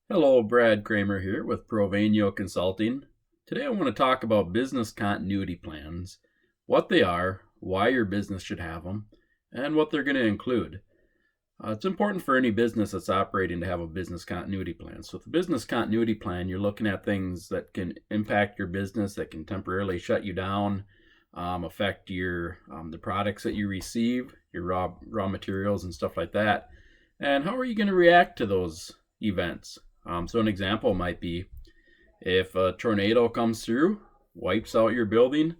Hello, Brad Kramer here with Provanio Consulting. Today I want to talk about business continuity plans, what they are, why your business should have them, and what they're going to include. It's important for any business that's operating to have a business continuity plan. So, with a business continuity plan, you're looking at things that can impact your business, that can temporarily shut you down, affect your the products that you receive, your raw materials and stuff like that. And how are you going to react to those events? So an example might be if a tornado comes through, wipes out your building,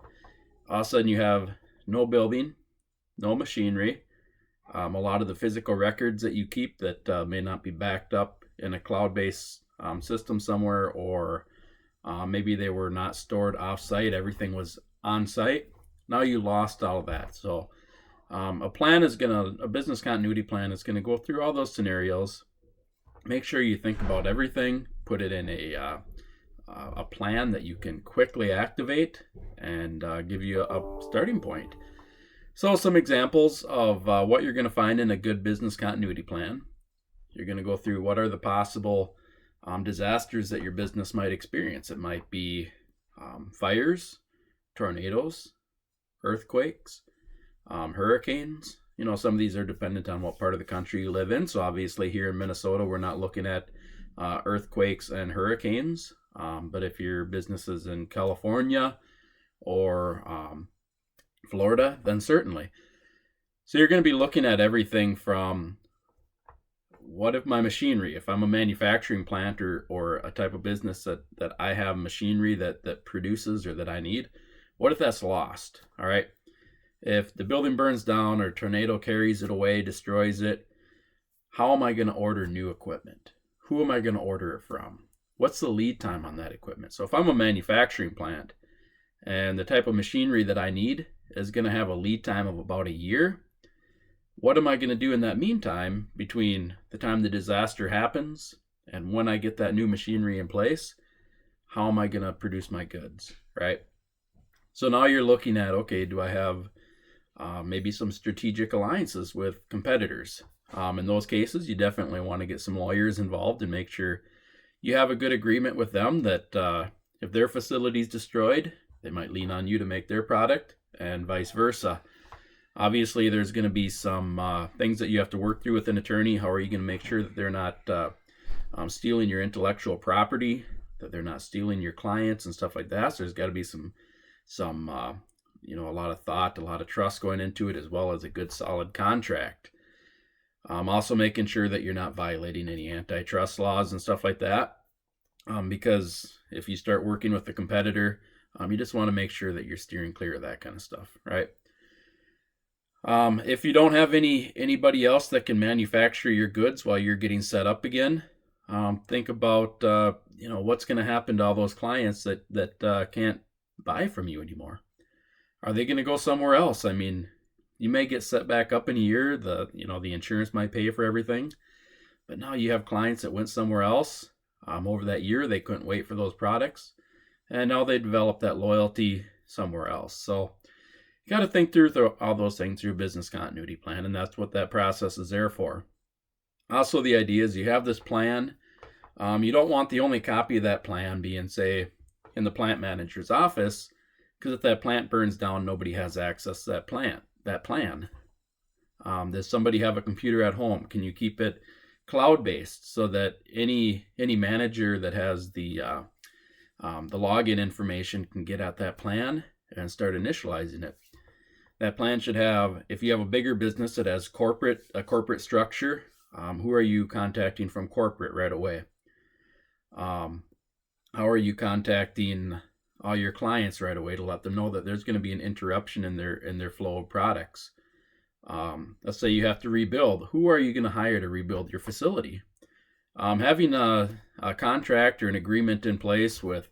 all of a sudden you have no building, no machinery, a lot of the physical records that you keep that may not be backed up in a cloud-based system somewhere, or maybe they were not stored off-site, everything was on-site. Now you lost all of that. So a business continuity plan is gonna go through all those scenarios. Make sure you think about everything, put it in a plan that you can quickly activate and give you a starting point. So some examples of what you're going to find in a good business continuity plan. You're going to go through what are the possible disasters that your business might experience. It might be fires, tornadoes, earthquakes, hurricanes. Some of these are dependent on what part of the country you live in. So obviously here in Minnesota, we're not looking at earthquakes and hurricanes. But if your business is in California or Florida, then certainly. So you're going to be looking at everything from what if my machinery, if I'm a manufacturing plant or a type of business that I have machinery that produces or that I need, what if that's lost? All right. If the building burns down or a tornado carries it away, destroys it, how am I going to order new equipment? Who am I going to order it from? What's the lead time on that equipment? So if I'm a manufacturing plant and the type of machinery that I need is going to have a lead time of about a year, what am I going to do in that meantime between the time the disaster happens and when I get that new machinery in place? How am I going to produce my goods, right? So now you're looking at, okay, do I have maybe some strategic alliances with competitors? In those cases, you definitely want to get some lawyers involved and make sure you have a good agreement with them that if their facility is destroyed, they might lean on you to make their product and vice versa. Obviously, there's going to be some things that you have to work through with an attorney. How are you going to make sure that they're not stealing your intellectual property, that they're not stealing your clients and stuff like that? So there's got to be some a lot of thought, a lot of trust going into it, as well as a good solid contract. Also making sure that you're not violating any antitrust laws and stuff like that, because if you start working with a competitor, you just want to make sure that you're steering clear of that kind of stuff, right? If you don't have anybody else that can manufacture your goods while you're getting set up again, think about what's going to happen to all those clients that can't buy from you anymore. Are they going to go somewhere else? I mean, you may get set back up in a year. The insurance might pay for everything, but now you have clients that went somewhere else. Over that year, they couldn't wait for those products, and now they develop that loyalty somewhere else. So you got to think through all those things through a business continuity plan, and that's what that process is there for. Also, the idea is you have this plan. You don't want the only copy of that plan being, say, in the plant manager's office, because if that plant burns down, nobody has access to that plan. Does somebody have a computer at home? Can you keep it cloud-based so that any manager that has the login information can get at that plan and start initializing it? That plan should have, if you have a bigger business that has a corporate structure, who are you contacting from corporate right away? How are you contacting all your clients right away to let them know that there's going to be an interruption in their flow of products? Let's say you have to rebuild. Who are you going to hire to rebuild your facility? Having a contract or an agreement in place with,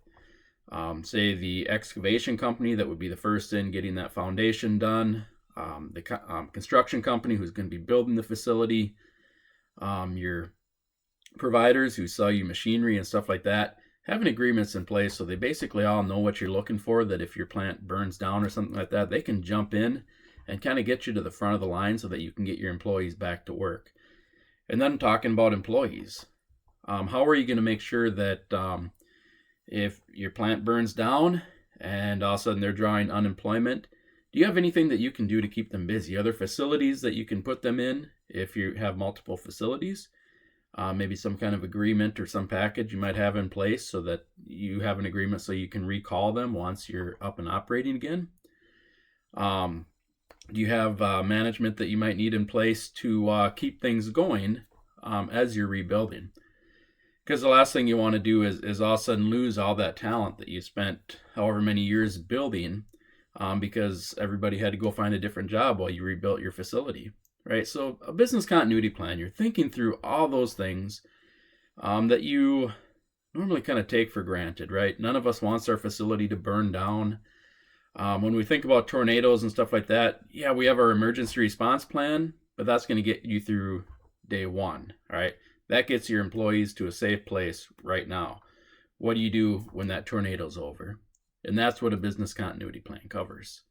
say, the excavation company that would be the first in getting that foundation done, the construction company who's going to be building the facility, your providers who sell you machinery and stuff like that, having agreements in place so they basically all know what you're looking for, that if your plant burns down or something like that, they can jump in and kind of get you to the front of the line so that you can get your employees back to work. And then talking about employees, How are you going to make sure that if your plant burns down and all of a sudden they're drawing unemployment, do you have anything that you can do to keep them busy? Are there facilities that you can put them in if you have multiple facilities? Maybe some kind of agreement or some package you might have in place so that you have an agreement so you can recall them once you're up and operating again. Do you have management that you might need in place to keep things going as you're rebuilding? Because the last thing you want to do is all of a sudden lose all that talent that you spent however many years building because everybody had to go find a different job while you rebuilt your facility, right? So a business continuity plan, you're thinking through all those things that you normally kind of take for granted, right? None of us wants our facility to burn down. When we think about tornadoes and stuff like that, yeah, we have our emergency response plan, but that's going to get you through day one, all right? That gets your employees to a safe place right now. What do you do when that tornado's over? And that's what a business continuity plan covers,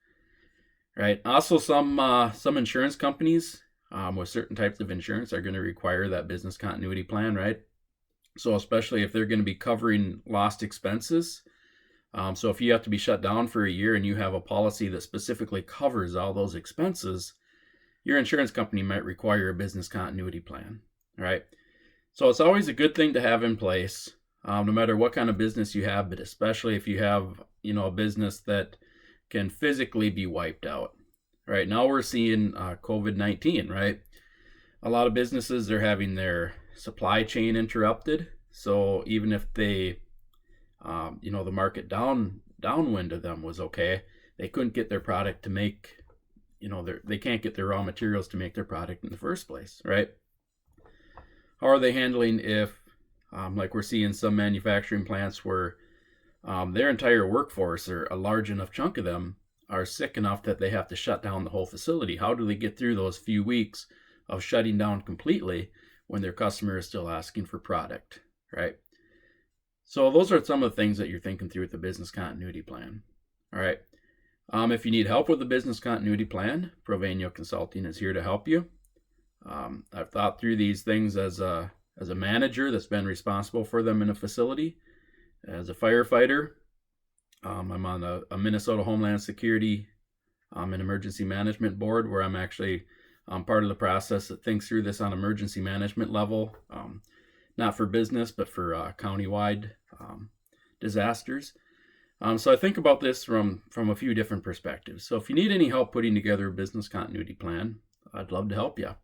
right? Also, some insurance companies with certain types of insurance are going to require that business continuity plan, right? So especially if they're going to be covering lost expenses. So if you have to be shut down for a year and you have a policy that specifically covers all those expenses, your insurance company might require a business continuity plan, right? So it's always a good thing to have in place, no matter what kind of business you have, but especially if you have, a business that can physically be wiped out. Right now we're seeing COVID-19, right? A lot of businesses, they're having their supply chain interrupted. So even if they the market downwind of them was okay, they couldn't get their product to make, they can't get their raw materials to make their product in the first place, right? How are they handling if, like we're seeing some manufacturing plants where their entire workforce, or a large enough chunk of them, are sick enough that they have to shut down the whole facility? How do they get through those few weeks of shutting down completely when their customer is still asking for product, right? So those are some of the things that you're thinking through with the business continuity plan. All right. If you need help with the business continuity plan, Provenio Consulting is here to help you. I've thought through these things as a manager that's been responsible for them in a facility. As a firefighter, I'm on a Minnesota Homeland Security and Emergency Management Board, where I'm actually part of the process that thinks through this on emergency management level. Not for business, but for countywide disasters. So I think about this from a few different perspectives. So if you need any help putting together a business continuity plan, I'd love to help you.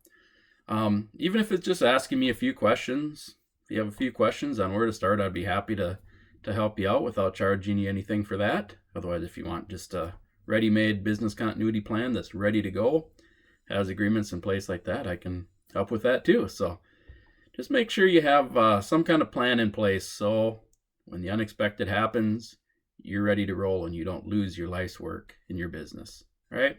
Even if it's just asking me a few questions, if you have a few questions on where to start, I'd be happy to help you out without charging you anything for that. Otherwise, if you want just a ready-made business continuity plan that's ready to go, has agreements in place like that, I can help with that too. So just make sure you have some kind of plan in place so when the unexpected happens, you're ready to roll and you don't lose your life's work in your business. All right?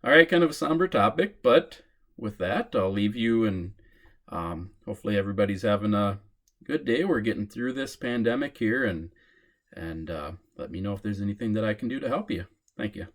All right, kind of a somber topic, but with that, I'll leave you, and hopefully everybody's having a good day. We're getting through this pandemic here, and let me know if there's anything that I can do to help you. Thank you.